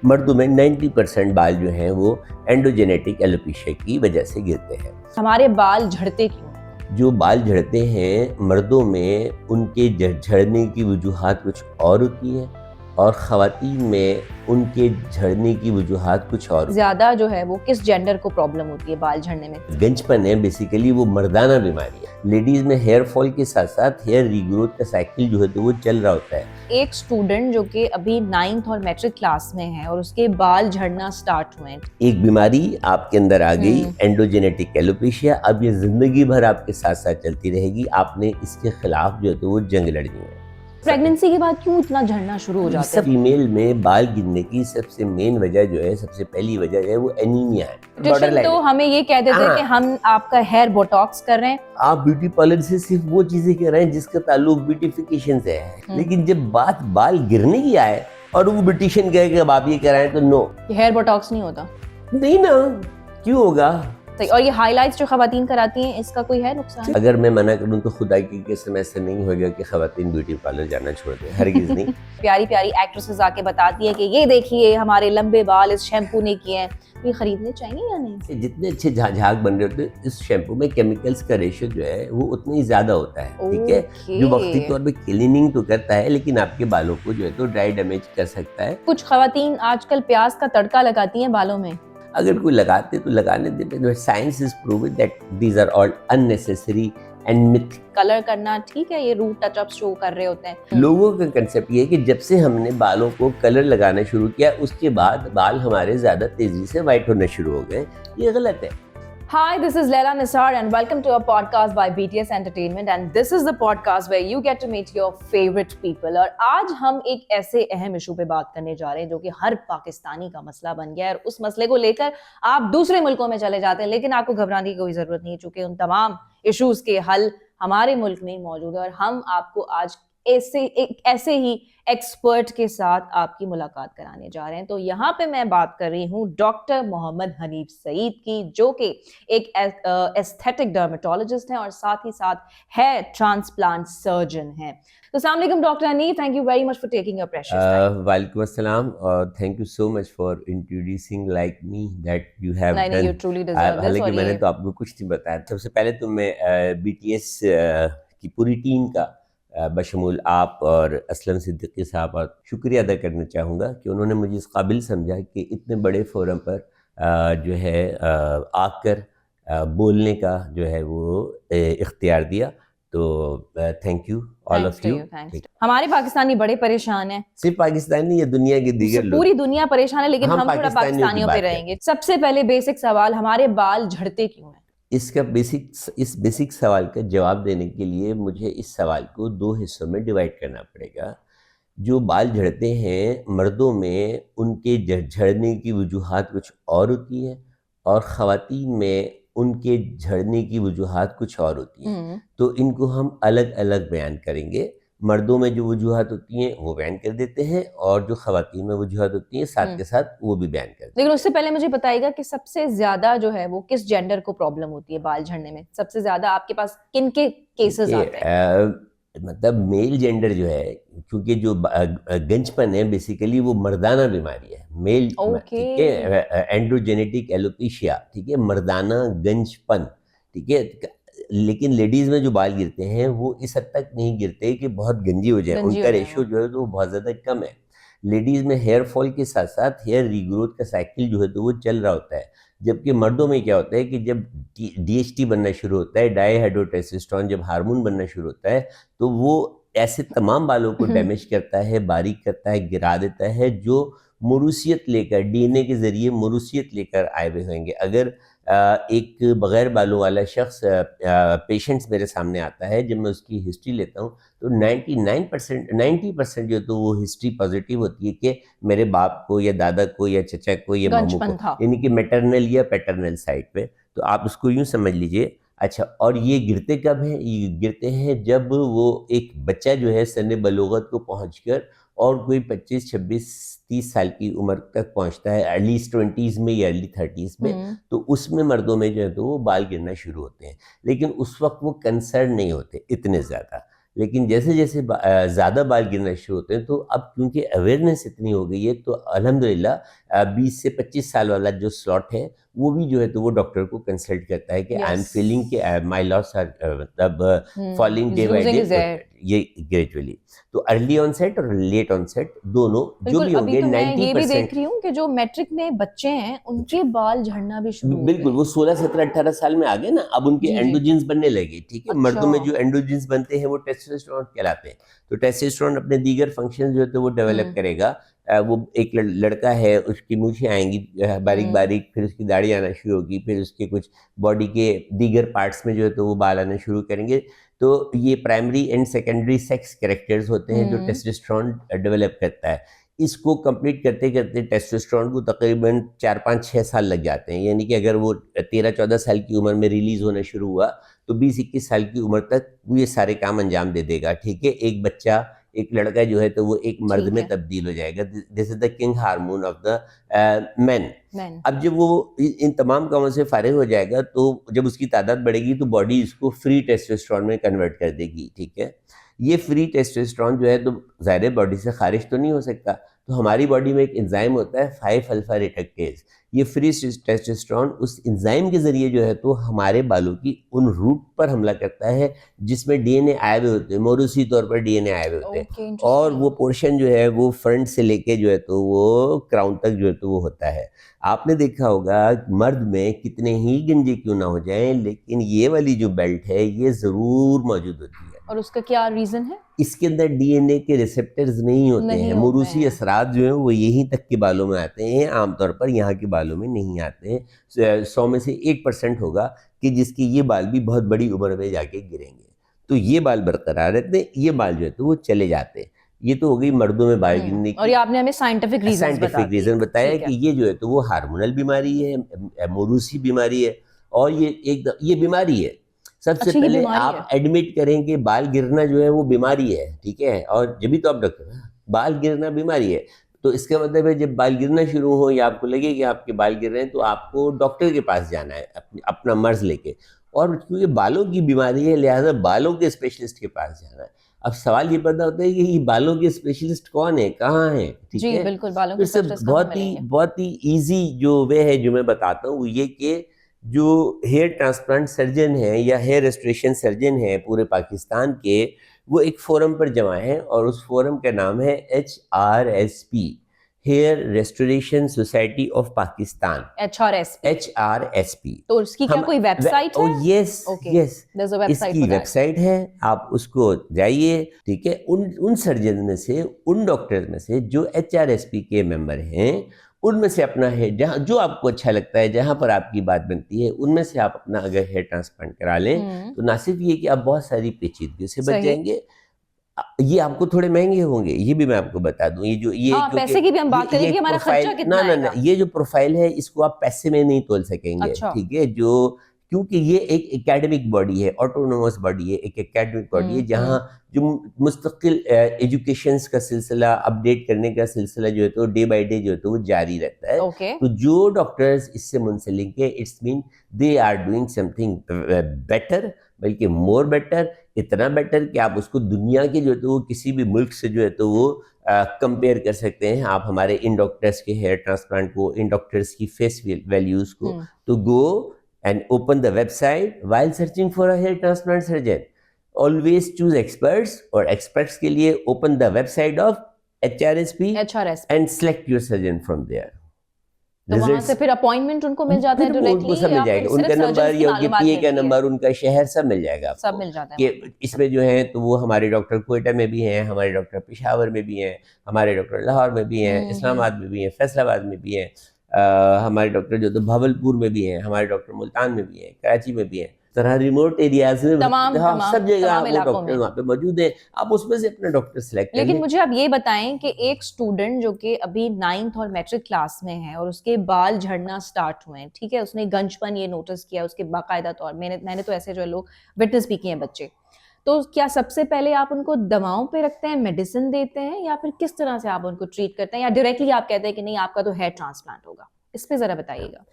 मर्दों में 90% बाल जो हैं वो एंडोजेनेटिक एलोपेशिया की वजह से गिरते हैं। हमारे बाल झड़ते क्यों हैं? जो बाल झड़ते हैं मर्दों में उनके झड़ने की वजूहात कुछ और होती है और ख़वातीन में उनके झड़ने की वजूहात कुछ और। ज्यादा जो है वो किस जेंडर को प्रॉब्लम होती है बाल झड़ने में? गंजपन है बेसिकली वो मर्दाना बीमारी है। लेडीज में हेयर फॉल के साथ साथ हेयर रीग्रोथ का साइकिल जो है तो वो चल रहा होता है। एक स्टूडेंट जो कि अभी 9th और मैट्रिक क्लास में है और उसके बाल झड़ना स्टार्ट हुए हैं, एक बीमारी आपके अंदर आ गई एंडोजेनेटिक एलोपेशिया। अब ये जिंदगी भर आपके साथ साथ चलती रहेगी। आपने इसके खिलाफ जो है तो वो जंग लड़नी है। प्रेगनेंसी के बाद क्यों इतना झड़ना शुरू हो जाता है? फीमेल में बाल गिरने की सबसे मेन वजह जो है, सबसे पहली वजह जो है वो एनीमिया है। तो हमें ये कह देते हैं कि हम आपका हेयर बोटॉक्स कर रहे हैं। आप ब्यूटी पार्लर से सिर्फ वो चीजें कर रहे हैं जिसका ताल्लुक ब्यूटिफिकेशन से है, लेकिन जब बात बाल गिरने की आए और वो ब्यूटिशियन कहे कि अब आप ये कराएं तो नो, हेयर बोटॉक्स नहीं होता। नहीं ना, क्यों होगा? और ये हाइलाइट्स जो खवातीन कराती हैं इसका कोई है नुकसान? अगर मैं मना करूं तो खुदा की कसम ऐसे नहीं होगा कि खवातीन ब्यूटी पार्लर जाना छोड़ दें, हरगिज नहीं। प्यारी प्यारी एक्ट्रेसेस आके बताती हैं कि ये देखिए हमारे लंबे बाल इस शैम्पू ने किए हैं, ये खरीदने चाहिए या नहीं? जितने अच्छे झाग बन रहे होते हैं इस शैम्पू में केमिकल्स का रेशियो जो है वो उतना ही ज्यादा होता है, ठीक है, जो वक्ती तौर पे क्लीनिंग तो करता है लेकिन आपके बालों को जो है तो ड्राई डैमेज कर सकता है। कुछ खवातीन आजकल प्याज का तड़का लगाती हैं बालों में। अगर कोई लगाते तो लगाने देते। Science is proven that these are all unnecessary and myth. Colour करना ठीक है, ये रूट टचअप शो कर रहे होते हैं। लोगों का कंसेप्ट ये है कि जब से हमने बालों को कलर लगाना शुरू किया उसके बाद बाल हमारे ज्यादा तेजी से व्हाइट होना शुरू हो गए। ये गलत है। Hi, this is Leila Nisar and welcome to a podcast by BTS Entertainment and this is the podcast where you get to meet your favorite people। और आज हम एक ऐसे अहम इशू पे बात करने जा रहे हैं जो कि हर पाकिस्तानी का मसला बन गया है और उस मसले को लेकर आप दूसरे मुल्कों में चले जाते हैं, लेकिन आपको घबराने की कोई जरूरत नहीं है क्योंकि उन तमाम इश्यूज के हल हमारे मुल्क में ही मौजूद है और हम आपको आज ऐसे ही एक्सपर्ट के साथ आपकी मुलाकात कराने जा रहे हैं। तो यहाँ पे मैं बात कर रही हूँ डॉक्टर मोहम्मद हनीफ सईद की, जो कि एक एस्थेटिक डर्मेटोलॉजिस्ट हैं और साथ ही साथ हेयर ट्रांसप्लांट सर्जन हैं। तो अस्सलाम वालेकुम doctor Hanif, thank you very much for taking your precious time. वालेकुम अस्सलाम और thank you so much for introducing like me that you have done. You truly deserve this. हालांकि मैंने तो आपको कुछ नहीं बताया। सबसे पहले तो मैं बीटीएस की पूरी टीम का बशमूल आप और असलम सिद्दीकी साहब और शुक्रिया अदा करना चाहूँगा कि उन्होंने मुझे इस काबिल समझा कि इतने बड़े फोरम पर जो है आकर बोलने का जो है वो इख्तियार दिया। तो thank you all of you. हमारे पाकिस्तानी बड़े परेशान हैं। सिर्फ पाकिस्तानी या दुनिया के दीगर लोग? पूरी दुनिया परेशान है, लेकिन हम थोड़ा पाकिस्तानियों पे रहेंगे। सबसे पहले बेसिक सवाल, हमारे बाल झड़ते क्यों हैं? इस बेसिक सवाल का जवाब देने के लिए मुझे इस सवाल को दो हिस्सों में डिवाइड करना पड़ेगा। जो बाल झड़ते हैं मर्दों में उनके झड़ने की वजूहात कुछ और होती है और ख़वातीन में उनके झड़ने की वजूहात कुछ और होती हैं। तो इनको हम अलग अलग बयान करेंगे। मर्दों में जो वजूहात होती हैं वो बयान कर देते हैं और जो ख़वातीन में वजूहात होती हैं साथ के साथ वो भी बयान करते हैं। लेकिन उससे पहले मुझे बताइएगा कि सबसे ज्यादा जो है वो किस जेंडर को प्रॉब्लम होती है बाल झड़ने में? सबसे ज्यादा आपके पास किन के केसेस आते हैं? मतलब मेल जेंडर जो है, क्योंकि जो गंजपन है बेसिकली वो मर्दाना बीमारी है। मेल, ठीक है, एंड्रोजेनेटिक एलोपेशिया, ठीक है, मर्दाना गंजपन, ठीक है। लेकिन लेडीज में जो बाल गिरते हैं वो इस हद तक नहीं गिरते कि बहुत गंजी हो जाए। उनका रेशियो जो है तो बहुत ज़्यादा कम है। लेडीज में हेयर फॉल के साथ साथ हेयर रीग्रोथ का साइकिल जो है तो वो चल रहा होता है। जबकि मर्दों में क्या होता है कि जब डीएचटी बनना शुरू होता है, डाईहाइड्रोटेस्टोस्टेरोन जब हार्मोन बनना शुरू होता है तो वो ऐसे तमाम बालों को डैमेज करता है, बारीक करता है, गिरा देता है, जो मुरूसियत लेकर डीएनए के ज़रिए मुरूसियत लेकर आए हुए होंगे। अगर एक बग़ैर बालों वाला शख्स पेशेंट्स मेरे सामने आता है, जब मैं उसकी हिस्ट्री लेता हूँ तो 90% जो तो वो हिस्ट्री पॉजिटिव होती है कि मेरे बाप को या दादा को या चचा को या मामू को, यानी कि मैटरनल या पैटर्नल साइड पे। तो आप उसको यूँ समझ लीजिए। अच्छा, और ये गिरते कब हैं? ये गिरते हैं जब वो एक बच्चा जो है सन्ने बलूगत को पहुँचकर और कोई 25, 26, 30 साल की उम्र तक पहुंचता है, अर्ली 20s में या अर्ली 30s में, तो उसमें मर्दों में जो है तो वो बाल गिरना शुरू होते हैं। लेकिन उस वक्त वो कंसर्न नहीं होते इतने ज़्यादा। लेकिन जैसे जैसे ज़्यादा बाल गिरना शुरू होते हैं, तो अब क्योंकि अवेयरनेस इतनी हो गई है, तो अल्हम्दुलिल्लाह 20 से 25 साल वाला जो स्लॉट है, वो भी जो है तो वो डॉक्टर को कंसल्ट करता है कि आई एम यस फीलिंग कि माय लॉस आर मतलब falling day by losing day, is here. ये ग्रेजुअली। तो अर्ली ऑनसेट और लेट ऑनसेट दोनों जो बिल्कुल, भी अभी होंगे तो मैं ये भी 90%। देख रही हूँ कि जो मैट्रिक में बच्चे हैं उनके बाल झड़ना भी शुरू हो बिल्कुल, गए। वो 16, 17, 18 साल में आ गए ना, अब उनके जी जी। एंडोजिन्स बनने लगे, ठीक है? अच्छा। मर्दों में जो एंडोजिन्स बनते हैं वो टेस्टोस्टेरोन कहलाते हैं। तो टेस्टोस्टेरोन अपने दीगर फंक्शन जो है तो वो डेवलप हम्म करेगा। वो एक लड़का है, उसकी मूछें आएँगी हम्म बारीक-बारीक, फिर उसकी दाढ़ी आना शुरू होगी, फिर उसके कुछ बॉडी के दीगर पार्ट्स में जो है तो वो बाल आना शुरू करेंगे। तो ये primary and secondary sex characters होते हैं जो हम्म टेस्टोस्टेरोन डेवलप करता है। इसको कंप्लीट करते-करते टेस्टोस्टेरोन को तकरीबन 4, 5, 6 साल लग जाते हैं। यानी कि अगर वो 13-14 साल की उम्र में रिलीज़ होना शुरू हुआ, तो 20-21 साल की उम्र तक वो ये सारे काम अंजाम दे देगा, ठीक है? एक बच्चा, एक लड़का जो है तो वो एक मर्द ठीक में है। तब्दील हो जाएगा। This is the king hormone of the main. Man. अब जब वो इन तमाम कामों से फारिग हो जाएगा, तो जब उसकी तादाद बढ़ेगी तो बॉडी इसको फ्री टेस्टोस्टेरोन में कन्वर्ट कर देगी, ठीक है? ये फ्री टेस्टोस्टेरोन जो है तो ज़ाहिर है बॉडी से खारिज तो नहीं हो सकता, तो हमारी बॉडी में एक एंजाइम होता है 5 अल्फा रिडक्टेज। ये फ्री टेस्टोस्टेरोन उस एंजाइम के ज़रिए जो है तो हमारे बालों की उन रूट पर हमला करता है जिसमें डीएनए आए हुए होते हैं, मौरूसी तौर पर डीएनए आए हुए होते हैं, ओके और वो इंटरेस्टिंग। पोर्शन जो है वो फ्रंट से लेके जो है तो वो क्राउन तक जो है तो वो होता है। आपने देखा होगा मर्द में कितने ही गंजे क्यों ना हो जाएं, लेकिन ये वाली जो बेल्ट है ये ज़रूर मौजूद होती है। और उसका क्या रीजन है? इसके अंदर डीएनए के रिसेप्टर्स नहीं होते हैं, नहीं होते मोरूसी हैं। असरात जो हैं वो यहीं तक के बालों में आते हैं, आमतौर पर यहाँ के बालों में नहीं आते हैं। 100 में से 1% होगा कि जिसके ये बाल भी बहुत बड़ी उम्र में जाके गिरेंगे, तो ये बाल बरकरार रहते हैं, ये बाल जो है तो वो चले जाते हैं। ये तो हो गई मर्दों में बाल गिरने और की। ये आपने हमें साइंटिफिक रीजंस बता साइंटिफिक दिए। रीज़न बताया ठीक कि है। ये जो है तो वो हार्मोनल बीमारी है, मोरूसी बीमारी है, और ये बीमारी है। सबसे अच्छा ये पहले बीमारी है। आप एडमिट करें कि बाल गिरना जो है वो बीमारी है, ठीक है? और जब भी तो आप डॉक्टर, बाल गिरना बीमारी है, तो इसका मतलब है जब बाल गिरना शुरू हो या आपको लगे कि आपके बाल गिर रहे हैं, तो आपको डॉक्टर के पास जाना है अपना मर्ज़ लेके। और क्योंकि बालों की बीमारी है, लिहाज़ा बालों के स्पेशलिस्ट के पास जाना है। अब सवाल ये पैदा होता है कि ये बालों के स्पेशलिस्ट कौन है, कहाँ हैं, ठीक जी है? बिल्कुल, बालों तो के इससे स्पेशलिस्ट कहाँ मिलेंगे? बहुत ही ईज़ी जो वे है जो मैं बताता हूँ, वो ये कि जो हेयर ट्रांसप्लांट सर्जन हैं या हेयर रेस्टोरेशन सर्जन हैं पूरे पाकिस्तान के, वो एक फोरम पर जमा हैं, और उस फोरम का नाम है HRSP, hair restoration society of Pakistan. HRSP। HRSP। तो इसकी क्या हम कोई वेबसाइट ओ है? Yes, okay, yes, there is a website इसकी फॉर दैट। वेबसाइट है, आप उसको जाइए, ठीक है? उन सर्जन में से, उन डॉक्टर्स में से जो HRSP के मेंबर हैं, उनमें से अपना हेयर, जहाँ जो आपको अच्छा लगता है, जहाँ पर आपकी बात बनती है, उनमें से आप अपना अगर हेयर ट्रांसप्लांट करा लें, तो ना सिर्फ ये कि आप बहुत सारी पेचीदगी से बच सही। जाएंगे, ये आपको थोड़े महंगे होंगे, ये भी मैं आपको बता दूं। ये हाँ, क्योंकि पैसे की भी हम बात करें ये कि हमारा प्रोफाइल, खर्चा ना कितना ना ना, आएगा। ये जो प्रोफाइल है इसको आप पैसे में नहीं तोल सकेंगे, अच्छा। ठीक है? जो क्योंकि ये एक एकेडमिक बॉडी है, ऑटोनोमस बॉडी है, एक एकेडमिक बॉडी है, जहाँ जो मुस्तकिल एजुकेशंस का सिलसिला, अपडेट करने का सिलसिला जो है तो डे बाय डे जो है तो वो जारी रहता है। ओके। तो जो डॉक्टर्स इससे मुंसलिक है, it's mean they are doing something better, बल्कि मोर बेटर, इतना बेटर कि आप उसको दुनिया के जो है तो वो किसी भी मुल्क से जो है तो वो कंपेयर कर सकते हैं। आप हमारे इन डॉक्टर्स के हेयर ट्रांसप्लांट को, इन डॉक्टर्स की फेस वैल्यूज़ को, तो गो and open the website while searching for a hair transplant surgeon. Always choose experts, और experts के लिए open the website of HRSP and select your surgeon from there. तो वहां से फिर अपॉइंटमेंट उनको मिल जाता है फिर वो उनको डायरेक्टली, सब मिल या फिर जाएगा, सिर्फ उनका नंबर सर्जन्स की या उनके मालूमात PA का मिलती है? नंबर, उनका शहर सब मिल जाएगा आपको। सब मिल जाता है वहाँ पे। कि इसमें जो है तो वो हमारे डॉक्टर कोयटा में भी हैं, हमारे डॉक्टर पेशावर में भी हैं, हमारे डॉक्टर लाहौर में भी हैं, इस्लामाबाद में भी हैं, फैसलाबाद में भी हैं, हमारे डॉक्टर जो तो भावलपुर में भी हैं, हमारे डॉक्टर मुल्तान में भी हैं, कराची में भी हैं, तरह रिमोट एरियाज में, तमाम हाँ, तमाम सब जगह तमाम वो इलाकों डॉक्टर में। वहाँ पे मौजूद हैं। आप उसमें से अपना डॉक्टर सेलेक्ट कर लेकिन लें। मुझे आप ये बताएं कि एक स्टूडेंट जो कि अभी 9th और मैट्रिक क्लास में है और उसके बाल झड़ना स्टार्ट हुए हैं, ठीक है, उसने गंजपन ये नोटिस किया, उसके बाकायदा तौर मैंने तो ऐसे जो लोग विटनेस भी किए हैं बच्चे, तो क्या सबसे पहले आप उनको दवाओं पे रखते हैं, मेडिसिन देते हैं, या फिर किस तरह से आप उनको ट्रीट करते हैं, या डायरेक्टली आप कहते हैं कि नहीं आपका तो हेयर ट्रांसप्लांट होगा? इस पे जरा बताइएगा।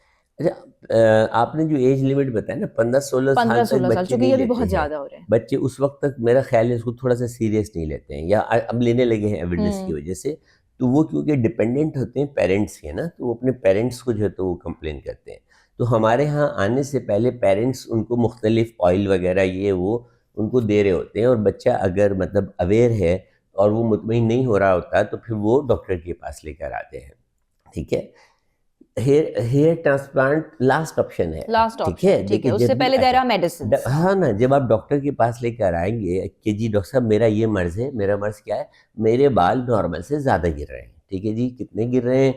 अच्छा, आपने जो एज लिमिट बताया ना 15-16 साल 15-16 तक साल, बच्चे क्योंकि नहीं ये भी लेते बहुत हैं। ज्यादा हो रहे हैं। बच्चे उस वक्त तक मेरा ख्याल है इसको थोड़ा सा सीरियस नहीं लेते हैं, या अब लेने लगे हैं अवेयरनेस की वजह से। तो वो क्योंकि डिपेंडेंट होते हैं पेरेंट्स के ना, तो वो अपने पेरेंट्स को जो है तो वो कंप्लेन करते हैं। तो हमारे यहाँ आने से पहले पेरेंट्स उनको मुख्तलिफ ऑयल वगैरह ये वो उनको दे रहे होते हैं, और बच्चा अगर मतलब अवेयर है और वो मुतमईन नहीं हो रहा होता तो फिर वो डॉक्टर के पास लेकर आते हैं। ठीक है, हेयर ट्रांसप्लांट लास्ट ऑप्शन है। लास्ट ठीक है, ऑप्शन, ठीक है, देखिए उससे जब भी पहले देयर अच्छा आर मेडिसिन्स। हाँ ना, जब आप डॉक्टर के पास लेकर आएंगे कि जी डॉक्टर साहब मेरा ये मर्ज है, मेरा मर्ज क्या है, मेरे बाल नॉर्मल से ज़्यादा गिर रहे हैं। ठीक है जी, कितने गिर रहे हैं?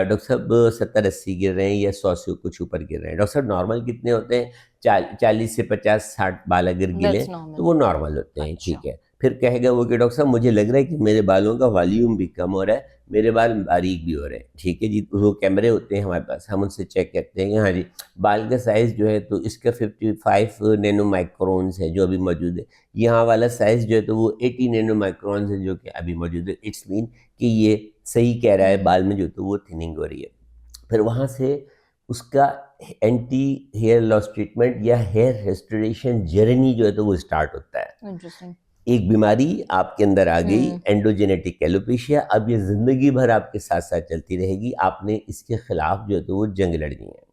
डॉक्टर साहब 70-80 गिर रहे हैं या 100 से कुछ ऊपर गिर रहे हैं। डॉक्टर साहब नॉर्मल कितने होते हैं? 40 से 50-60 बाल अगर गिले दैट्स तो नॉर्मल। वो नॉर्मल होते हैं। अच्छा। ठीक है, फिर कहेगा वो कि डॉक्टर साहब मुझे लग रहा है कि मेरे बालों का वॉल्यूम भी कम हो रहा है, मेरे बाल बारीक भी हो रहे हैं। ठीक है जी, तो वो कैमरे होते हैं हमारे पास, हम उनसे चेक करते हैं कि हाँ जी बाल का साइज़ जो है तो इसका 55 नैनो माइक्रोन्स है जो अभी मौजूद है, यहाँ वाला साइज़ जो है तो वो 80 नैनो माइक्रोन्स है जो कि अभी मौजूद है। इट्स मीन कि ये सही कह रहा है, बाल में जो तो वो थिनिंग हो रही है। फिर वहाँ से उसका एंटी हेयर लॉस ट्रीटमेंट या हेयर रेस्टोरेशन जर्नी जो है तो वो स्टार्ट होता है। इंटरेस्टिंग। एक बीमारी आपके अंदर आ गई, हम्म। एंडोजेनेटिक एलोपेशिया, अब ये ज़िंदगी भर आपके साथ साथ चलती रहेगी, आपने इसके खिलाफ जो है तो वो जंग लड़नी है।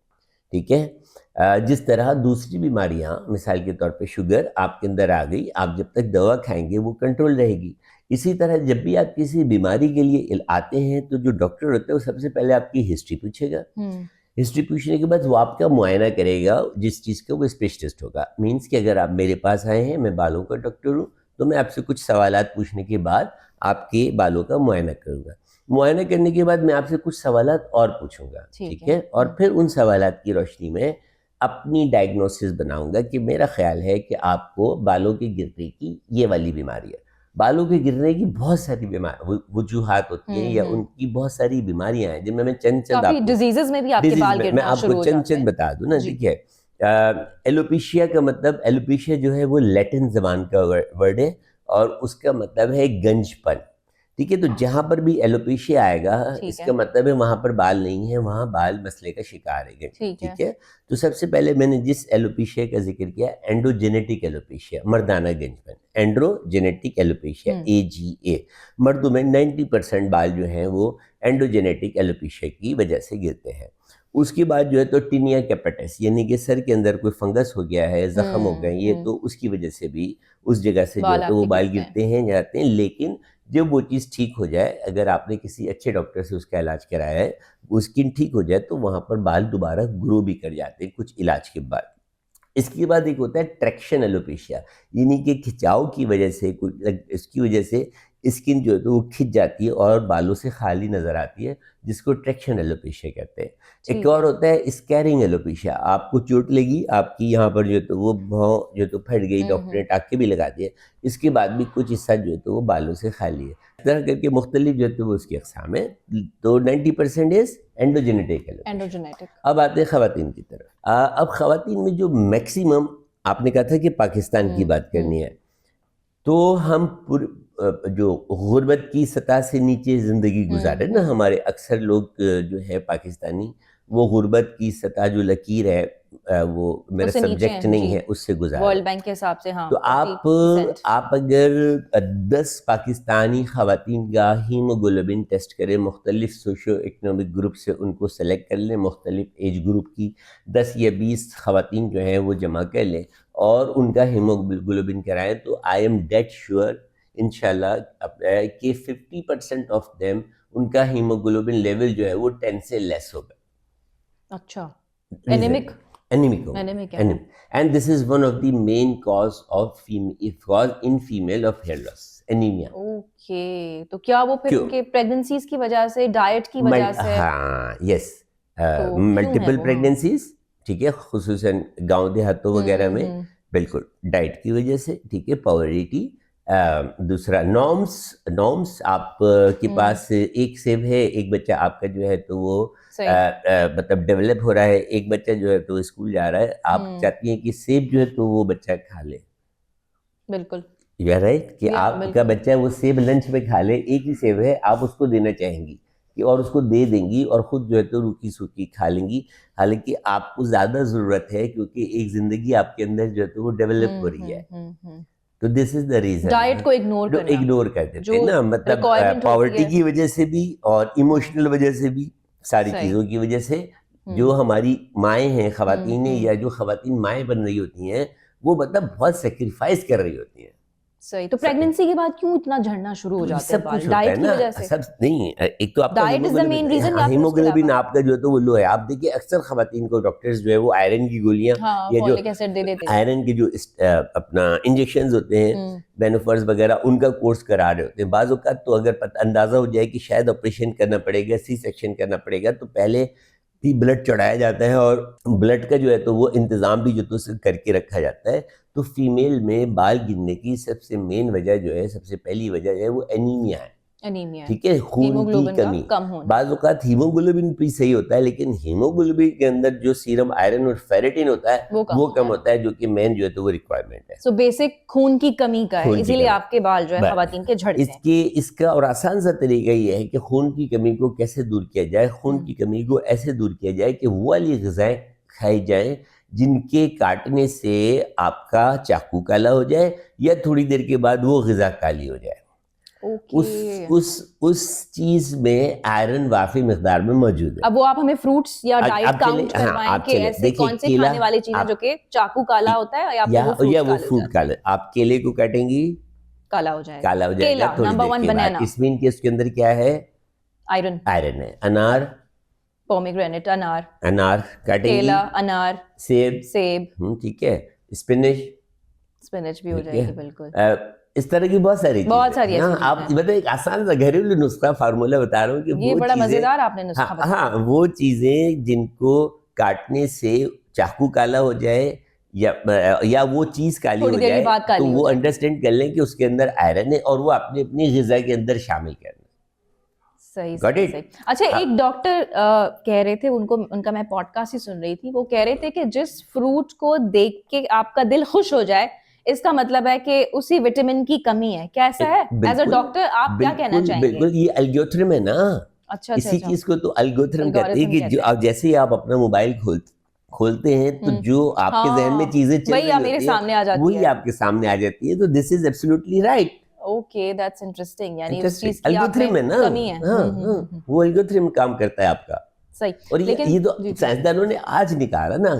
ठीक है, जिस तरह दूसरी बीमारियां मिसाल के तौर पे शुगर आपके अंदर आ गई, आप जब तक दवा खाएंगे वो कंट्रोल रहेगी। इसी तरह जब भी आप किसी बीमारी के लिए आते हैं तो जो डॉक्टर होता है वो सबसे पहले आपकी हिस्ट्री पूछेगा। हिस्ट्री पूछने के बाद वो आपका मुआयना करेगा, जिस चीज़ का वो स्पेशलिस्ट होगा। मीन्स कि अगर आप मेरे पास आए हैं, मैं बालों का डॉक्टर हूँ, तो मैं आपसे कुछ सवालात पूछने के बाद आपके बालों का मुआयना करूँगा। मुआयना करने के बाद मैं आपसे कुछ सवालात और पूछूंगा। ठीक है, और फिर उन सवालात की रोशनी में अपनी डायग्नोसिस बनाऊंगा कि मेरा ख्याल है कि आपको बालों के गिरने की ये वाली बीमारी है। बालों के गिरने की बहुत सारी वजूहात होती हैं या उनकी बहुत सारी बीमारियां हैं, जिनमें मैं चंद चंद काफी आपको डिजीजेस में भी आपके डिजीज बाल में मैं गिरना आपको शुरू हो चंद जाते चंद हैं। बता दूं ना। जी। देखिए, एलोपेशिया का मतलब, एलोपेशिया जो है वो लैटिन जबान का वर्ड है और उसका मतलब है गंजपन। ठीक है, तो जहां पर भी एलोपेशिया आएगा ठीक इसका है। मतलब है वहां पर बाल नहीं है, वहां बाल मसले का शिकार है। ठीक है। ठीक है, तो सबसे पहले मैंने जिस एलोपेशिया का जिक्र किया, एंडोजेनेटिक एलोपेशिया, मर्दाना गंजपन, एंड्रोजेनेटिक एलोपेशिया AGA। मर्दों में 90% बाल जो हैं वो एंडोजेनेटिक एलोपेशिया की वजह से गिरते हैं। उसके बाद जो है तो टिनिया कैपिटस, यानी कि सर के अंदर कोई फंगस हो गया है, जख्म हो गए ये, तो उसकी वजह से भी उस जगह से जो बाल है तो वो आपके बाल गिरते हैं। गिरते हैं जाते हैं। लेकिन जब वो चीज़ ठीक हो जाए, अगर आपने किसी अच्छे डॉक्टर से उसका इलाज कराया है, वो स्किन ठीक हो जाए, तो वहाँ पर बाल दोबारा ग्रो भी कर जाते हैं कुछ इलाज के बाद। इसके बाद एक होता है ट्रैक्शन एलोपेशिया, यानी कि खिंचाव की वजह से इसकी वजह से स्किन जो है तो वो खिंच जाती है और बालों से खाली नजर आती है, जिसको ट्रैक्शन एलोपेशिया कहते हैं। एक और होता है स्कैरिंग एलोपेशिया, आपको चोट लगी, आपकी यहाँ पर जो है तो वो भौं जो तो फट गई, डॉक्टर ने टाँके भी लगा दिए, इसके बाद भी कुछ हिस्सा जो है तो वो बालों से खाली है। इस तरह करके मुख्तलिफ जो है तो वो उसकी अक़साम है। तो 90% इज एंडोजेनेटिक एलोपेशिया। एंड्रोजेनेटिक। अब आते हैं ख़वातीन की तरफ। अब ख़वातीन में जो मैक्सिमम, आपने कहा था कि पाकिस्तान की बात करनी है, तो हम जो गुर्बत की सतह से नीचे ज़िंदगी गुजारे ना, हमारे अक्सर लोग जो है पाकिस्तानी, वो गुर्बत की सतह जो लकीर है, वो मेरा उससे नीचे सब्जेक्ट हैं, नहीं जी। है, उससे गुजारे। वर्ल्ड बैंक के हिसाब से हाँ तो 40%। आप अगर 10 पाकिस्तानी ख़वातीन का हीमोग्लोबिन टेस्ट करें, मुख्तलिफ सोशो इकनॉमिक ग्रुप से उनको सेलेक्ट कर लें, मुख्तलिफ एज ग्रुप की 10 या 20 ख़वातीन जो हैं वो जमा कर लें और उनका हीमोग्लोबिन कराएं, तो आई एम डेट श्योर इंशाल्लाह कि 50% ऑफ देम, उनका हीमोग्लोबिन लेवल जो है वो 10 से लेस होगा। अच्छा, Reason, एनीमिक anemic होगा, एनीमिक है। anemic. And this is one of the main cause in female of hair loss, anemia. Okay, तो क्या वो फिर क्यों? उनके प्रेगनेंसीज की वजह से, डाइट की वजह से? हाँ, यस, तो क्यों है मल्टीपल वो? प्रेगनेंसीज। ठीक है, खुसूसन गांव देहातों वगैरह में, हम्म। बिल्कुल डाइट की वजह से। ठीक है, पॉवर्टी। दूसरा नॉर्म्स, आप के पास एक सेब है, एक बच्चा आपका जो है तो वो सही। मतलब डेवलप हो रहा है, एक बच्चा जो है तो स्कूल जा रहा है, आप चाहती हैं कि सेब जो है तो वो बच्चा खा ले। बिल्कुल। यू आर राइट कि या आपका बिल्कुल। बच्चा वो सेब लंच में खा ले, एक ही सेब है, आप उसको देना चाहेंगी, कि और उसको दे देंगी और खुद जो है तो रूखी सूखी खा लेंगी, हालांकि आपको ज्यादा जरूरत है क्योंकि एक जिंदगी आपके अंदर जो है तो वो डेवलप हो रही है। तो this is the reason diet को इग्नोर जो करना, इग्नोर कर देते जो हैं ना, मतलब requirement होती पॉवर्टी है। की वजह से भी और इमोशनल वजह से भी, सारी सही। चीजों की वजह से जो हमारी माएँ हैं, खवातीन हम्म। या जो खवातीन माएँ बन रही होती हैं, वो मतलब बहुत सेक्रीफाइस कर रही होती हैं। सही। तो प्रेगनेंसी के बाद क्यों इतना झड़ना शुरू हो जाते हैं सब बाल? कुछ होता है डाइट की ना, वजह से? सब नहीं, एक तो आपका Diet is the main reason या फिर उसके हीमोग्लोबिन अलावा? आपका जो है तो वो लो है। आप देखिए अक्सर खवातीन को डॉक्टर्स जो है वो आयरन की गोलियां हाँ, या जो फॉलिक एसिड दे देते हैं। आयरन के जो अपना इंजेक्शंस होते हैं, बेनोफर्स वगैरह, उनका कोर्स करा रहे होते हैं। बाज़ औक़ात तो अगर अंदाज़ा हो जाए कि शायद ऑपरेशन करना पड़ेगा, सी सेक्शन करना पड़ेगा, तो पहले भी ब्लड चढ़ाया जाता है और ब्लड का जो है तो वो इंतज़ाम भी जो तो करके रखा जाता है। तो फीमेल में बाल गिरने की सबसे मेन वजह जो है, सबसे पहली वजह है वो एनीमिया है। एनीमिया, ठीक है, खून की हीमोग्लोबिन का कमी। कम होना। बाज़ औक़ात हीमोग्लोबिन भी सही होता है, लेकिन हीमोग्लोबिन के अंदर जो सीरम आयरन और फेरेटिन होता है वो कम होता है, जो कि मेन जो है तो वो रिक्वायरमेंट है। सो बेसिक खून की कमी का है, खून की इसीलिए कमी। आपके बाल जो है खवातीन के झड़ते हैं। इसका और आसान सा तरीका ये है कि खून की कमी को कैसे दूर किया जाए। खून की कमी को ऐसे दूर किया जाए कि वो वाली ग़िज़ाएं खाई जाएं जिनके काटने से आपका चाकू काला हो जाए या थोड़ी देर के बाद वो ग़िज़ा काली हो जाए। उस चीज में आयरन वाफी मिकदार में मौजूद है। अब वो आप हमें फ्रूट्स या डाइट काउंट करवाएं कि ऐसे कौन से खाने वाली चीजें जो कि चाकू काला होता है या वो फ्रूट काला। आप केले को काटेंगी, काला हो जाएगा। काला हो जाएगा केला थोड़ी नंबर देर 1 के बाद। बनाना, इसमें कि उसके अंदर क्या है? आयरन। आयरन है। अनार, पोमेग्रेनेट, अनार काटेंगी। केला, अनार, सेब, ठीक है। स्पिनच भी हो जाएगी, बिल्कुल। इस तरह की बहुत सारी चीजें। हाँ, आप मतलब एक आसान सा घरेलू नुस्खा फार्मूला बता रहा हूँ कि ये वो बड़ा चीजें, मजेदार आपने नुस्खा बताया। हाँ, वो चीजें जिनको काटने से चाकू काला हो जाए या वो चीज काली हो जाए, तो वो अंडरस्टैंड कर लें कि उसके अंदर आयरन है और वो आपने अपनी ग़िज़ा के अंदर शामिल करना। सही। अच्छा, एक डॉक्टर कह रहे थे, उनका मैं पॉडकास्ट ही सुन रही थी, वो कह रहे थे कि जिस फ्रूट को देख के आपका दिल खुश हो जाए, इसका मतलब है कि उसी विटामिन की कमी है। क्या ऐसा है? एज अ डॉक्टर आप क्या कहना चाहेंगे? बिल्कुल, ये एल्गोरिथम है ना। अच्छा। इसी चीज को तो एल्गोरिथम कहते हैं कि जो जैसे ही आप अपना मोबाइल खोलते हैं तो जो आपके जहन में चीजें चल रही होती हैं वही आपके सामने आ जाती है। तो this is absolutely right. Okay, that's interesting. यानी उस चीज की एल्गोरिथम है ना, कमी है। वो एल्गोरिथम काम करता है आपका। सही। और ये तो साइंसदानों ने आज निकाला ना।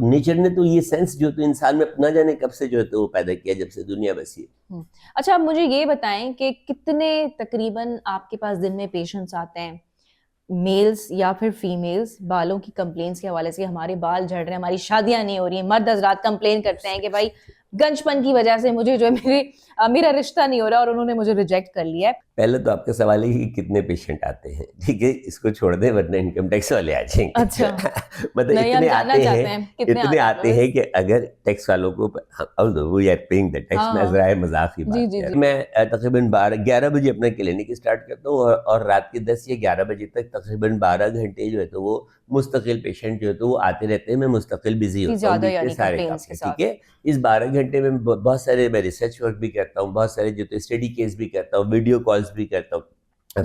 नेचर ने तो ये सेंस जो तो इंसान में अपना जाने कब से जो है तो वो पैदा किया, जब से दुनिया बसी है। अच्छा, आप मुझे ये बताएं कि कितने तकरीबन आपके पास दिन में पेशेंट्स आते हैं, मेल्स या फिर फीमेल्स, बालों की कंप्लेंट्स के हवाले से? हमारे बाल झड़ रहे हैं, हमारी शादियां नहीं हो रही हैं, मर्द हजरात कंप्लेन करते हैं कि भाई गंजपन की वजह से मुझे जो है मेरा रिश्ता नहीं हो रहा और उन्होंने मुझे रिजेक्ट कर लिया है। पहले तो आपका सवाल है कि कितने पेशेंट आते हैं, ठीक है, इसको छोड़ दें वरना इनकम टैक्स वाले आ जाएंगे। अच्छा। मतलब इतने आते हैं कि अगर टैक्स वालों को we are paying the tax, मैं ज़रा मजाक की बात कर, मैं तकरीबन 11 बजे अपना क्लिनिक स्टार्ट करता हूँ और रात के 10 या 11 बजे तक तकरीबन 12 घंटे जो है तो वो मुस्तकिल पेशेंट जो है तो वो आते रहते हैं। मैं मुस्तकिल बिजी होता हूँ सारे काम से, ठीक है। इस 12 घंटे में बहुत सारे मैं रिसर्च वर्क भी करता हूँ, बहुत सारे जो तो स्टडी केस भी करता हूँ, वीडियो कॉल्स भी करता हूँ,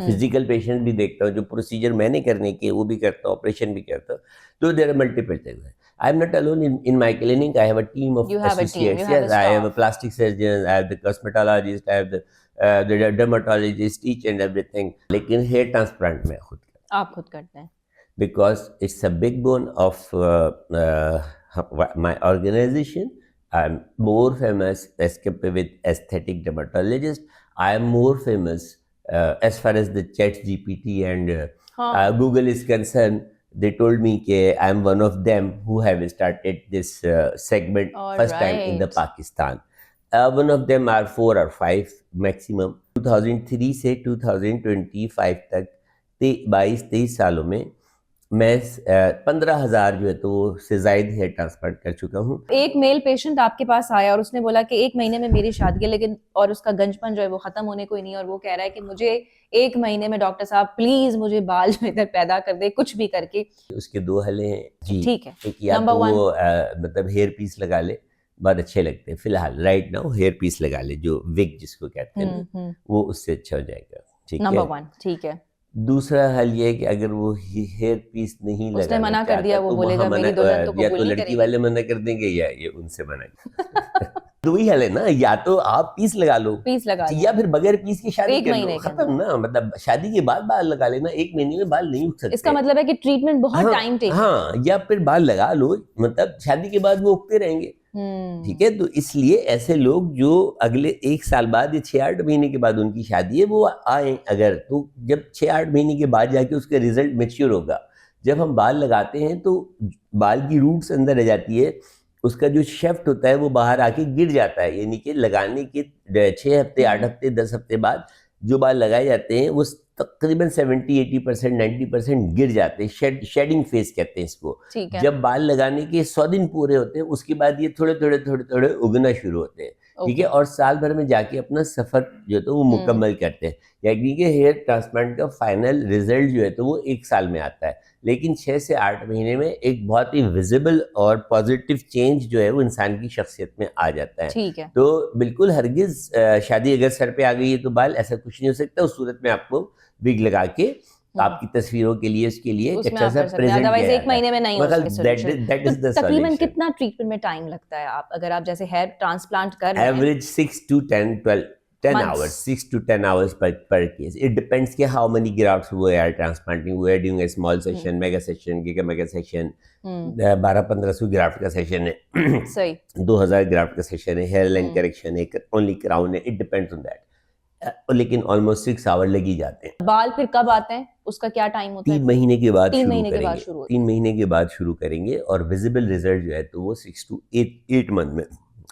फिजिकल पेशेंट भी देखता हूँ, जो प्रोसीजर मैंने करने के वो भी करता हूँ, ऑपरेशन भी करता हूँ। तो there are multiple things. I am not alone in my clinic, I have a team of associates. Yes, I have a plastic surgeon, I have the cosmetologist, I have the dermatologist, each and everything. लेकिन hair transplant मैं आप खुद करते हैं? Because it's a big bone of my organization. I'm more famous as compared with aesthetic dermatologist. I am more famous as far as the ChatGPT and Google is concerned. They told me that I'm one of them who have started this segment first time in the Pakistan. One of them are 4 or 5 maximum. 2003 से 2025 तक 22-23 सालों में मैं 15,000 जो है तो से ज़ायद hair transplant कर चुका हूँ। एक मेल पेशेंट आपके पास आया और उसने बोला कि 1 महीने में मेरी शादी है, लेकिन और उसका गंजपन जो है वो खत्म होने को ही नहीं, और वो कह रहा है कि मुझे 1 महीने में डॉक्टर साहब प्लीज मुझे बाल जो इधर पैदा कर दे, कुछ भी करके। उसके 2 हल हैं जी, ठीक है। एक या तो वो मतलब हेयर पीस लगा ले, बहुत अच्छे लगते हैं। फिलहाल राइट नाउ हेयर पीस लगा ले, जो विग जिसको कहते हैं, वो उससे अच्छा हो जाएगा। ठीक है, नंबर 1 ठीक है। दूसरा हल ये है कि अगर वो हेयर पीस नहीं उसने लगाना मना कर दिया, चाहता वो तो वहाँ बोलेगा मेरी दुल्हन तो या कबूल तो नहीं लड़की करेगी। वाले मना कर देंगे या ये उनसे मना कर तो वही हल है ना, या तो आप पीस लगा लो पीस लगा या लो फिर बगैर पीस की शादी एक कर लो, महीने के खत्म अंदर। ना। मतलब शादी के बाद बाल लगा लेना, 1 महीने में बाल नहीं उग इसका सकते। मतलब है कि ट्रीटमेंट बहुत हाँ टाइम टेकिंग। हाँ, या फिर बाल लगा लो, मतलब शादी के बाद वो उगते रहेंगे। ठीक है, तो इसलिए ऐसे लोग जो अगले 1 साल बाद या 6-8 महीने के बाद उनकी शादी है वो आए अगर, तो जब 6-8 महीने के बाद जाके उसका रिजल्ट मेच्योर होगा। जब हम बाल लगाते हैं तो बाल की रूट्स अंदर रह जाती है, उसका जो शेफ्ट होता है वो बाहर आके गिर जाता है, यानी कि लगाने के 6 हफ्ते 8 हफ्ते 10 हफ्ते बाद जो बाल लगाए जाते हैं वो तकरीबन 70-80% 90% गिर जाते हैं। शेडिंग फेज कहते हैं इसको। ठीक है। जब बाल लगाने के 100 दिन पूरे होते हैं उसके बाद ये थोड़े थोड़े थोड़े थोड़े उगना शुरू होते हैं। ठीक है, ओके। और साल भर में जाके अपना सफर जो है तो वो मुकम्मल करते हैं। यानी कि हेयर ट्रांसप्लांट का फाइनल रिजल्ट जो है तो वो 1 साल में आता है, लेकिन 6 से 8 महीने में एक बहुत ही विजिबल और पॉजिटिव चेंज जो है वो इंसान की शख्सियत में आ जाता है। ठीक है। तो बिल्कुल हरगिज शादी अगर सर पे आ गई है तो बाल, ऐसा कुछ नहीं हो सकता। उस सूरत में आपको विग लगा के आपकी तस्वीरों के लिए उसके लिए एक उसमें अच्छा आप सा कर सकते हैं, प्रेजेंट अदरवाइज किया 1 जाता है। महीने में नहीं हो मगर सकती सॉल्यूशन। दैट तो इज द तकरीबन सॉल्यूशन। कितना ट्रीटमेंट में टाइम लगता है, आप अगर आप जैसे हेयर ट्रांसप्लांट कर रहे हैं? Average 6 to 10 Months. hours, 6 to 10 hours per case. It depends कि how many grafts we are transplanting. We are doing a small session, mega session, giga mega session. 1200-1500 graft का सेशन है, सही। 2000 graft का session है, hair line correction है, only crown है, it depends on that. लेकिन almost 6 our लग ही जाते हैं। बाल फिर कब आते हैं, उसका क्या टाइम होता है? 3 महीने के बाद 3 शुरू महीने के बाद करेंगे। शुरू होता 3 महीने के बाद शुरू करेंगे और विजिबल रिजल्ट जो है तो वो 6 to 8 मंथ में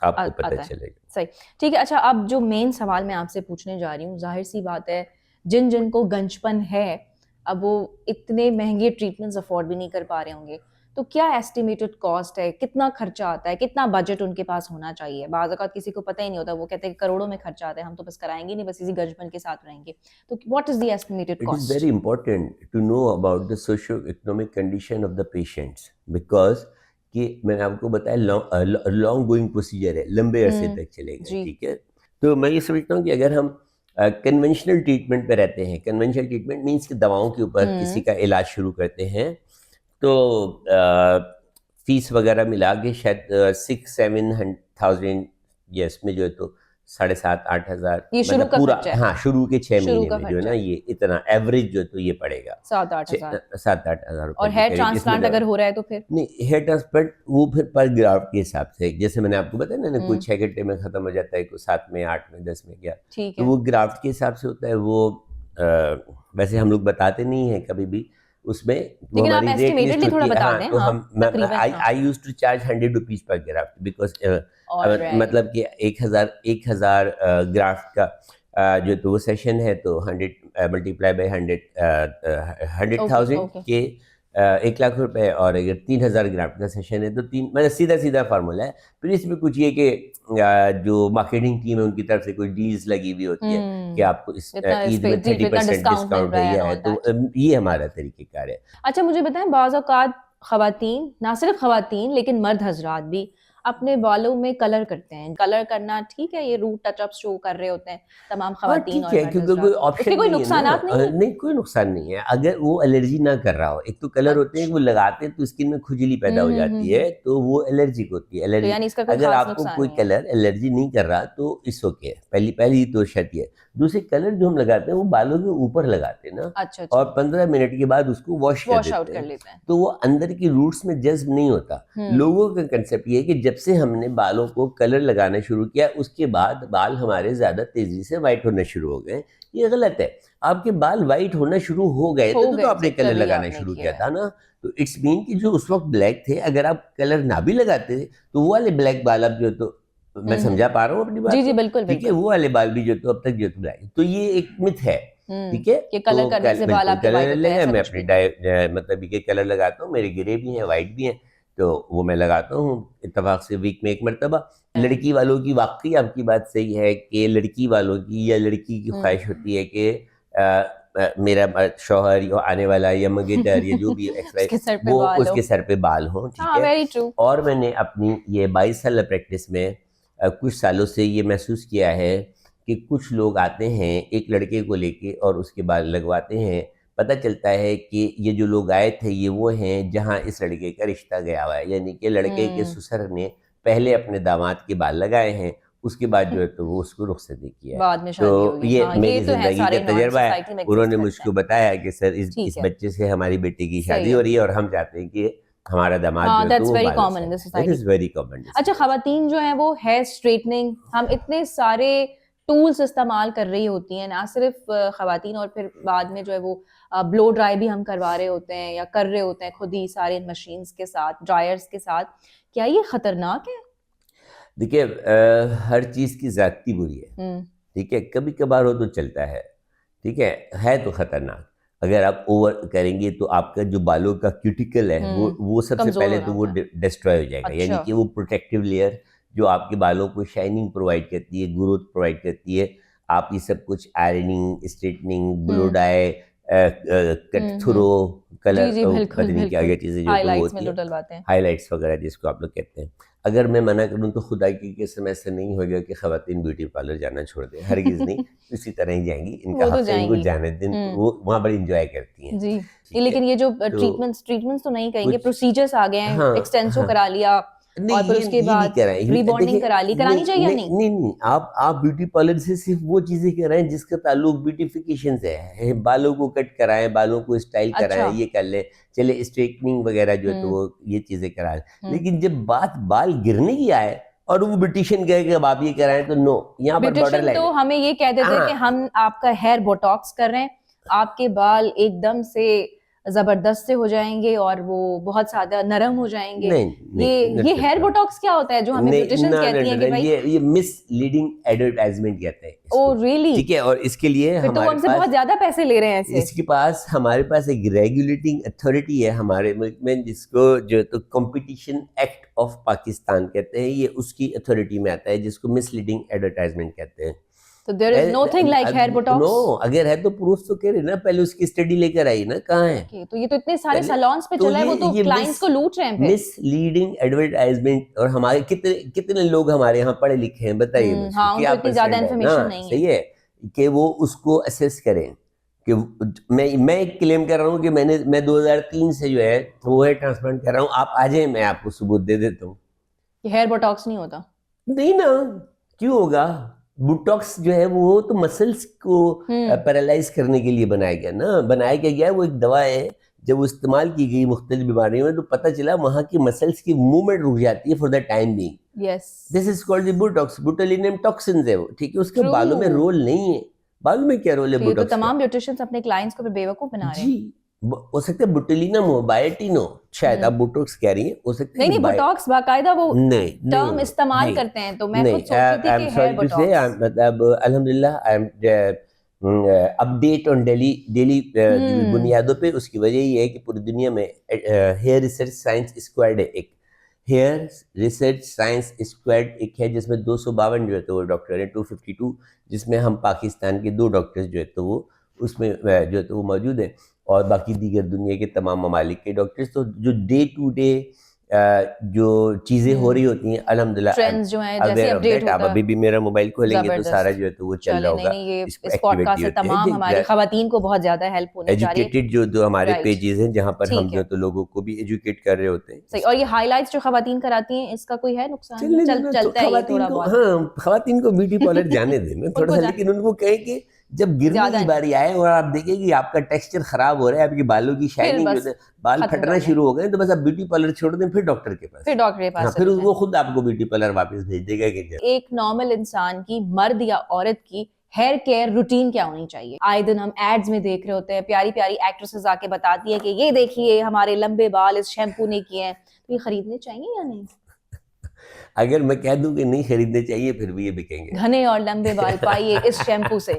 आपको पता आता है। चलेगा। सही, ठीक है। अच्छा, अब जो मेन सवाल मैं आपसे पूछने जा रही हूँ, जाहिर सी बात है जिन जिन को गंजपन है, अब वो इतने महंगे ट्रीटमेंट्स अफोर्ड भी नहीं कर पा रहे होंगे, तो क्या एस्टिमेटेड कॉस्ट है, कितना खर्चा आता है, कितना बजट उनके पास होना चाहिए? बाज़ औक़ात किसी को पता ही नहीं होता, वो कहते हैं करोड़ों में खर्चा आता है, हम तो बस कराएंगे नहीं, बस इसी गंजपन के साथ रहेंगे। तो what is the estimated It is cost? very important to know about the socio-economic condition of the patients because कि मैंने आपको बताया लॉन्ग गोइंग प्रोसीजर है, लंबे अरसे तक चलेगा। जी। ठीक है, तो मैं ये समझता हूँ कि अगर हम कन्वेंशनल ट्रीटमेंट पे रहते हैं, कन्वेंशनल ट्रीटमेंट मीन्स कि दवाओं के ऊपर किसी का इलाज शुरू करते हैं, तो फीस वगैरह मिला के शायद 6-7 थाउजेंड, यस में जो है तो 7,500-8 हज़ार, ये शुरू मतलब का पूरा, खर्चा है। हाँ शुरू के 6 शुरू महीने का में जो है खर्चा ना, है। ये इतना एवरेज जो है तो ये पड़ेगा 7-8 हज़ार। 7-8 हज़ार रुपए और के हेयर करीब। ट्रांसप्लांट इसमें अगर हो रहा है तो फिर? नहीं, हेयर ट्रांसप्लांट वो फिर पर ग्राफ्ट के हिसाब से, जैसे मैंने आपको बताया ना, कोई 6 घंटे में खत्म हो जाता है, कोई 7 में, 8 में, 10 में, क्या, ठीक तो है। वो ग्राफ्ट के हिसाब से होता है। वो वैसे हम लोग बताते नहीं हैं कभी भी उसमें, वो लेकिन आप हमारी रेट लिस्ट एस्टिमेटेडली थोड़ा होती है। बता हाँ, दें। तो हाँ, हम तकरीबन। हाँ। I used to charge 100 rupees per graft because alright. मतलब कि 1,000 ग्राफ्ट का जो तो वो सेशन है, तो 100 मल्टीप्लाई बाई 100,000 ओके। के 1 लाख रुपए, और अगर 3,000 ग्राफ्ट का सेशन है तो मतलब सीधा सीधा फार्मूला है। फिर इसमें कुछ ये कि जो मार्केटिंग टीम है उनकी तरफ से कोई डील्स लगी हुई होती है कि आपको इस इतना ईद में 30% डिस्काउंट है, या है, तो ये हमारा तरीक़ेकार है। अच्छा, मुझे बताएं, बाज़ औक़ात ख़वातीन, ना सिर्फ ख़वातीन लेकिन मर्द हज़रात भी अपने बालों में कलर करते हैं। कलर करना ठीक है, ये रूट टचअप्स जो कर रहे होते हैं तमाम हाँ ख़वातीन ठीक और है, मर्द क्योंकि कोई हज़रात, ऑप्शन उसके कोई नहीं है ना। नुकसानात नहीं है? नहीं, कोई नुकसान नहीं है अगर वो एलर्जी ना कर रहा हो। एक तो कलर होते हैं, वो लगाते हैं तो स्किन में खुजली पैदा हो जाती है, तो वो एलर्जिक होती है। तो एलर्जी, यानी इसका कोई अगर खास आपको नुकसान कोई नहीं है। कलर एलर्जी नहीं कर रहा तो इट्स ओके है। पहली तो शर्त ये है। दूसरे, कलर जो हम लगाते हैं वो बालों के ऊपर लगाते हैं ना, अच्छा। और 15 मिनट के बाद उसको वॉश कर वॉश आउट देते कर हैं, लेते हैं। तो वो अंदर की रूट्स में जज्ब नहीं होता। लोगों का कंसेप्ट ये है कि जब से हमने बालों को कलर लगाना शुरू किया उसके बाद बाल हमारे ज्यादा तेजी से वाइट होना शुरू हो गए। ये गलत है। आपके बाल वाइट होना शुरू हो गए थे तो आपने कलर तभी लगाना आपने शुरू किया किया है। था ना। तो इट्स मीन कि जो उस वक्त ब्लैक थे, अगर आप कलर ना भी लगाते तो वो वाले ब्लैक बाल अब जो, तो मैं समझा पा रहा हूँ अपनी बात जी को? बिल्कुल ठीक है, बिल्कुल। वो वाले बाल भी जो तो अब तक जो तो ब्लैक, तो ये एक मिथ है। ठीक है, कि कलर तो करने से बाल बिल्कुल आपके वाइट कलर होते हैं, लगा, ऐसा मैं कुछ अपनी भी नहीं। मतलब ये कलर लगाता हूँ, मेरे ग्रे भी हैं, वाइट भी हैं, तो वो मैं लगाता हूँ इत्तेफाक से वीक में 1 मरतबा। लड़की वालों की, वाकई आपकी बात सही है कि लड़की वालों की या लड़की की ख्वाहिश होती है कि मेरा शौहर या आने वाला या मंगेतर या जो भी उसके सर पे वो बाल उसके हो। सर पे बाल हो। ठीक हाँ, है, वेरी ट्रू। और मैंने अपनी ये 22 साल प्रैक्टिस में कुछ सालों से ये महसूस किया है कि कुछ लोग आते हैं एक लड़के को लेके और उसके बाल लगवाते हैं पता चलता है कि ये जो लोग आए थे ये वो हैं जहाँ इस लड़के का रिश्ता गया हुआ है, यानी कि लड़के के ससुर ने पहले अपने दामाद के बाल लगाए हैं, उसके बाद जो है तो वो उसको रुखसत नहीं किया है। बाद में शादी तो होगी। ये हाँ, मेरी ये तो है, जिंदगी सारे का तजर्बा है। society में exist उन्होंने करता मुझको है। बताया कि सर इस ठीक है। बच्चे से हमारी बेटी की सही शादी है। हो रही है और हम चाहते हैं कि हमारा दामाद हाँ, जो है तो that's वो very बाल common in the that society. Is very common. अच्छा, खवातीन जो हैं वो हेयर स्ट्रेटनिंग, हम इतने सारे टूल्स इस्तेमाल कर रही होती हैं, ना सिर्फ खवातीन, और फिर बाद में जो है वो ब्लो ड्राई भी हम करवा रहे होते हैं या कर रहे होते हैं खुद ही सारे मशीन्स के साथ, ड्रायर्स के साथ। क्या ये खतरनाक है? देखिए हर चीज़ की ज़ाती बुरी है, ठीक है, कभी कभार हो तो चलता है, है तो खतरनाक। अगर आप ओवर करेंगे तो आपका जो बालों का क्यूटिकल है वो सबसे कमजोर पहले हो तो वो जाता है। डिस्ट्रॉय हो जाएगा। यानी अच्छा। कि वो प्रोटेक्टिव लेयर जो आपके बालों को शाइनिंग प्रोवाइड करती है, ग्रोथ प्रोवाइड करती है, आप ये सब कुछ ironing, straightening, blow dry, cut throw, जी कलर, जी, बिल्कुल पता नहीं क्या बिल्कुल। क्या चीज़ें जो तो वो हाइलाइट्स में होती जो है, डलवाते हैं। हाइलाइट्स वगैरह जिसको आप लोग कहते हैं। अगर मैं मना करूं तो खुदा की कसम ऐसे नहीं होगा कि खवातीन ब्यूटी पार्लर जाना छोड़ दें, हरगिज़ नहीं। इसी तरह ही जाएंगी, इनका वो तो हक है, इनको जाएंगी। जाने दिन, वो वहाँ बड़ी इंजॉय करती हैं। जी। ठीक है, लेकिन ये जो तो ट्रीटमेंट्स तो नहीं कहेंगे, कुछ प्रोसीजर्स आ गए हैं, हाँ एक्सटेंसो हाँ करा लिया नहीं, और फिर उसके ये नहीं बाद कराएं। रीबॉन्डिंग देखिए करा ली, करानी नहीं चाहिए या नहीं नहीं? नहीं नहीं, आप ब्यूटी पार्लर से सिर्फ वो चीजें कराएं जिसका ताल्लुक ब्यूटिफिकेशन से है। बालों को कट कराएं, बालों को स्टाइल कराएं, अच्छा। ये कर ले, चले स्ट्रेटनिंग वगैरह जो है तो वो ये चीजें कराएं। लेकिन जब बात बाल गिरने की आए और वो ब्यूटिशियन कहे कि अब आप ये कराएं, तो नो, यहाँ पर बॉर्डर ब्यूटिशियन लाइन तो है। हमें ये कह देते हैं कि हाँ हम आपका हेयर बोटॉक्स कर रहे हैं, आपके बाल एकदम से जबरदस्त से हो जाएंगे और वो बहुत ज्यादा नरम हो जाएंगे। नहीं ये नहीं, not hair at all. Botox क्या होता है जो हमें नहीं ब्यूटिशियंस ना ना कहती ना हैं ना, कि भाई? ये मिसलीडिंग एडवर्टाइजमेंट कहते हैं ओ इसको। रियली? ठीक है, और इसके लिए फिर तो वो हमारे हमसे पास बहुत ज्यादा पैसे ले रहे हैं ऐसे। हमारे पास एक रेगुलेटिंग अथॉरिटी है हमारे मुल्क में, जिसको जो तो कंपटीशन एक्ट ऑफ पाकिस्तान कहते हैं। ये उसकी अथॉरिटी में आता है, जिसको मिसलीडिंग एडवर्टाइजमेंट कहते हैं। तो there is nothing like hair no, Botox. अगर है तो प्रूफ तो कह रहे ना, पहले उसकी स्टडी लेकर आई ना, कहाँ है ओके, तो ये तो इतने सारे पहले? सैलून्स पे तो चला है, वो तो ये क्लाइंट्स को लूट रहे हैं फिर। Misleading advertisement. और हमारे कितने कितने लोग हमारे यहाँ पढ़े लिखे हैं, बताइए मुझे, हाँ, उनको क्या इतनी ज्यादा परसेंट है ना? इन्फॉर्मेशन नहीं है। सही है कि वो उसको असेस करें कि मैं एक क्लेम कर रहा हूँ कि मैं 2003 से जो है वो हेयर ट्रांसप्लांट कर रहा हूँ। आप आ जाए, मैं आपको सबूत दे देता हूँ। कि हेयर बोटॉक्स नहीं होता। नहीं ना, क्यों होगा? बुटॉक्स जो है वो तो मसल्स को पैरालाइज करने के लिए बनाया गया ना, बनाया गया है। वो एक दवा है, जब वो इस्तेमाल की गई मुख्तलिफ बीमारियों में तो पता चला वहाँ की मसल्स की मूवमेंट रुक जाती है for the time being. Yes. This is called the botox. Botulinum toxins है वो, ठीक है, उसका True. बालों में रोल नहीं है। बालों में क्या रोल है तो ये तो बुटॉक्स का? तमाम ब्यूटिशियंस अपने क्लाइंट्स को फिर बेवकूफ बना रहे हैं। जी, हो सकता है बुटोलिनम हो, बायोटिन हो, शायद आप बुटोक्स कह रही हैं, हो सकता है नहीं, बोटॉक्स बाकायदा वो नहीं टर्म इस्तेमाल नहीं करते हैं, तो मैं नहीं, खुद सोच रही थी कि हेयर बोटॉक्स। मतलब अल्हम्दुलिल्लाह I am update on daily बुनियादों पे। उसकी वजह ये है कि पूरी दुनिया में हेयर रिसर्च साइंस स्क्वाड है, एक हेयर रिसर्च साइंस स्क्वाड एक है, जिसमें 252 जो है तो वो डॉक्टर है, 252, जिसमें हम पाकिस्तान के 2 डॉक्टर्स जो है तो वो उसमें जो है तो वो मौजूद है, और बाकी दीगर दुनिया के तमाम ममालिक के डॉक्टर्स। तो जो डे टू डे जो चीज़ें हो रही होती हैं, अल्हम्दुलिल्लाह ट्रेंड्स जो हैं जैसे अवेयर ऑफ अपडेट दैट। आप होता अभी भी मेरा मोबाइल खोलेंगे तो सारा जबरदस्त। जो है तो वो चल चले रहा नहीं होगा। नहीं, ये इसको इस पॉडकास्ट से एक्टिविटी होती तमाम हमारी है। खवातीन को बहुत ज्यादा हेल्प होने जा रही है। एजुकेटेड जो हमारे Right. पेजेस हैं, जहाँ पर हम ठीक जो है। है तो लोगों को भी एजुकेट कर रहे होते हैं। सही। और ये हाइलाइट्स जो खवातीन कराती हैं, इसका कोई है नुकसान? चलने देना, तो चलता है ये खवातीन थोड़ा को, बहुत। हाँ, खवातीन को ब्यूटी पार्लर जाने देना थोड़ा उनको सा, जा लेकिन उनको कहें कि जब गिरने ज्यादा की नहीं, बारी आए और आप देखें कि आपका टेक्सचर खराब हो रहा है, आपके बालों की फिर शाइनिंग जो बस है, बाल खत्म फटना कर दें, शुरू हो गए, तो बस आप ब्यूटी पार्लर छोड़ दें, फिर डॉक्टर के पास। फिर डॉक्टर के हाँ, पास फिर चले जाएं। वो खुद आपको ब्यूटी पार्लर वापस भेज देगा कि एक नॉर्मल इंसान की, मर्द या औरत की हेयर केयर रूटीन क्या होनी चाहिए? आए दिन हम एड्स में देख रहे होते हैं, प्यारी प्यारी एक्ट्रेसेस आके बताती है कि ये देखिए हमारे लंबे बाल इस शैम्पू ने किए हैं। तो ये खरीदने चाहिए या नहीं? अगर मैं कह दूं कि नहीं खरीदने चाहिए, फिर भी ये बिकेंगे। घने और लंबे बाल पाइए इस शैम्पू से,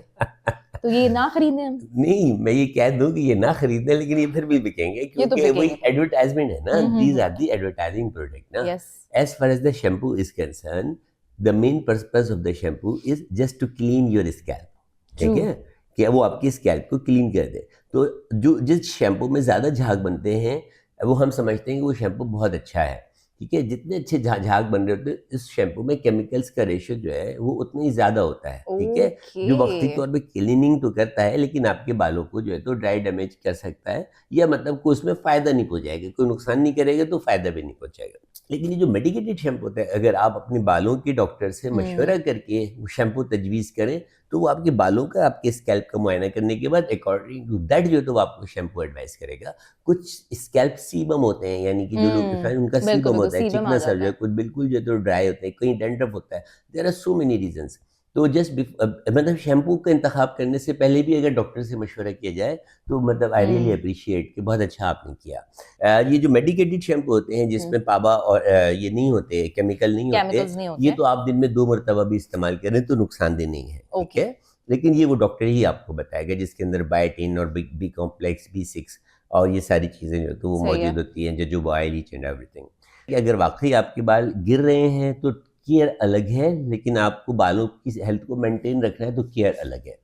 तो ये ना खरीदें हम? नहीं, मैं ये कह दूं कि ये ना खरीदने, लेकिन ये फिर भी बिकेंगे, ये तो क्योंकि वही बिकेंगे। एडवर्टाइजमेंट है ना। These are the advertising product ना। Yes. As far as the shampoo is concerned, the main purpose of the shampoo is just to clean your scalp. ठीक है, कि वो आपकी स्कैल्प को क्लीन कर दे। तो जो जिस शैम्पू में ज़्यादा झाग बनते हैं, वो हम समझते हैं कि वो शैम्पू बहुत अच्छा है, ठीक है, जितने अच्छे झाग बन रहे होते हैं इस शैम्पू में केमिकल्स का रेशियो जो है वो उतना ही ज्यादा होता है, ठीक है, जो वक्ती तौर पे क्लीनिंग तो करता है लेकिन आपके बालों को जो है तो ड्राई डैमेज कर सकता है, या मतलब कोई उसमें फायदा नहीं पहुंचाएगा, कोई नुकसान नहीं करेगा तो फायदा भी नहीं पहुंचाएगा। लेकिन ये जो मेडिकेटेड शैम्पू होता है, अगर आप अपने बालों के डॉक्टर से मशवरा करके वो शैम्पू तजवीज़ करें तो वो आपके बालों का, आपके स्कैल्प का मुआयना करने के बाद अकॉर्डिंग टू दैट जो है तो वो आपको शैम्पू एडवाइस करेगा। कुछ स्कैल्प सीबम होते हैं, यानी कि जो लोग के साथ उनका बिल्कुल सीबम बिल्कुल होता है, सीबम आ चिकना सा जो जाता है, है। कुछ बिल्कुल जो है तो ड्राई होते हैं, कहीं डैंड्रफ होता है। There are so many reasons. तो जस्ट मतलब शैम्पू का इंतखाब करने से पहले भी अगर डॉक्टर से मशवरा किया जाए तो मतलब आई रियली अप्रिशिएट कि बहुत अच्छा आपने किया। ये जो मेडिकेटेड शैम्पू होते हैं जिसमें पाबा और ये नहीं होते, केमिकल नहीं होते, केमिकल्स नहीं ये होते। तो आप दिन में 2 मरतबा भी इस्तेमाल करें तो नुकसानदेह नहीं है, ठीक ओके। है। लेकिन ये वो डॉक्टर ही आपको बताएगा जिसके अंदर बायोटिन और बी कॉम्प्लेक्स, B6 और ये सारी चीज़ें जो तो वो सही है। मौजूद होती हैं, jojoba oil, each and everything. अगर वाकई आपके बाल गिर रहे हैं तो केयर अलग है, लेकिन आपको बालों की हेल्थ को मेंटेन रखना है तो केयर अलग है,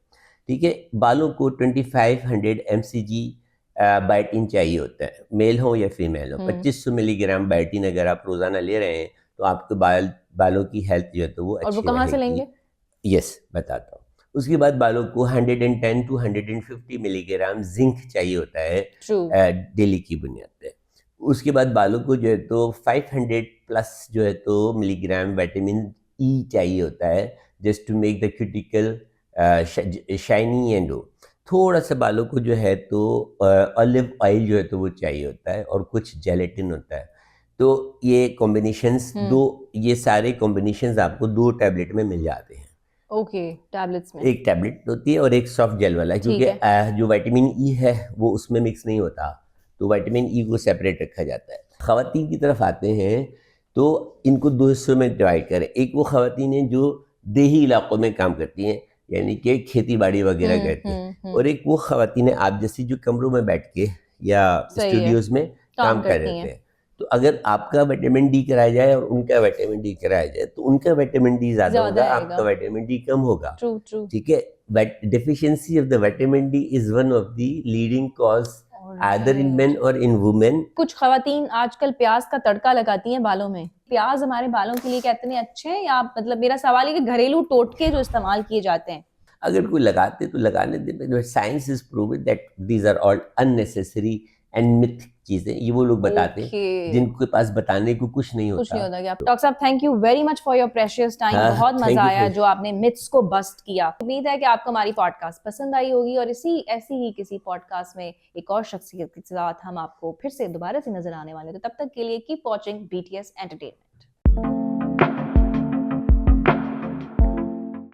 ठीक है। बालों को 2500 mcg बायोटिन चाहिए होता है, मेल हो या फीमेल हो। 2500 मिलीग्राम बायोटिन अगर आप रोज़ाना ले रहे हैं तो आपके बालों की हेल्थ जो है तो वो और वो अच्छी कहाँ से रहेगी। लेंगे? यस, बताता हूँ। उसके बाद बालों को 110 टू 150 मिलीग्राम जिंक चाहिए होता है ट्रू। डेली की बुनियाद पे। उसके बाद बालों को जो है तो 500 प्लस जो है तो मिलीग्राम विटामिन ई चाहिए होता है, just to make the cuticle shiny and वो। थोड़ा सा बालों को जो है तो ऑलिव ऑयल जो है तो वो चाहिए होता है, और कुछ जेलेटिन होता है। तो ये कॉम्बिनेशंस दो, ये सारे कॉम्बिनेशंस आपको 2 टैबलेट में मिल जाते हैं। ओके, टैबलेट्स में। एक टैबलेट होती है और एक सॉफ्ट जेल वाला, क्योंकि ठीक है। जो विटामिन ई है वो उसमें मिक्स नहीं होता, तो विटामिन ई को सेपरेट रखा जाता है। खवातीन की तरफ आते हैं तो इनको 2 हिस्सों में डिवाइड करें। एक वो खवातीन हैं जो देही इलाकों में काम करती हैं, यानी कि खेती बाड़ी वगैरह करती हैं, और एक वो खवातीन हैं आप जैसी जो कमरों में बैठ के या सही है। स्टूडियोज़ में काम काम कर रहे करती होते हैं। हैं। तो अगर आपका विटामिन डी कराया जाए और उनका विटामिन डी कराया जाए तो उनका विटामिन डी ज़्यादा ज़्यादा होगा, आएगा। आपका विटामिन डी कम होगा, ट्रू, ट्रू। ठीक है। But deficiency of the vitamin D is one of the leading cause either in main alright. और इन वुमेन। कुछ खवातीन आजकल प्याज का तड़का लगाती हैं बालों में। प्याज हमारे बालों के लिए क्या इतने अच्छे हैं, या मतलब मेरा सवाल है कि घरेलू टोटके जो इस्तेमाल किए जाते हैं? अगर कोई लगाते तो लगाने दे, science is proven that these are all unnecessary and myth चीजें, ये वो लोग बताते हैं ओके। जिनके पास बताने को कुछ नहीं कुछ होता। नहीं होता क्या? डॉक्टर साहब, thank you very much for your precious time. हाँ, बहुत थैंक मजा यू आया फॉर। जो आपने मिथ्स को बस्ट किया। उम्मीद है कि आपको हमारी पॉडकास्ट पसंद आई होगी, और इसी ऐसी ही किसी पॉडकास्ट में एक और शख्सियत के साथ हम आपको फिर से दोबारा से नजर आने वाले हैं। तो तब तक के लिए कीप वॉचिंग BTS एंटरटेनमेंट।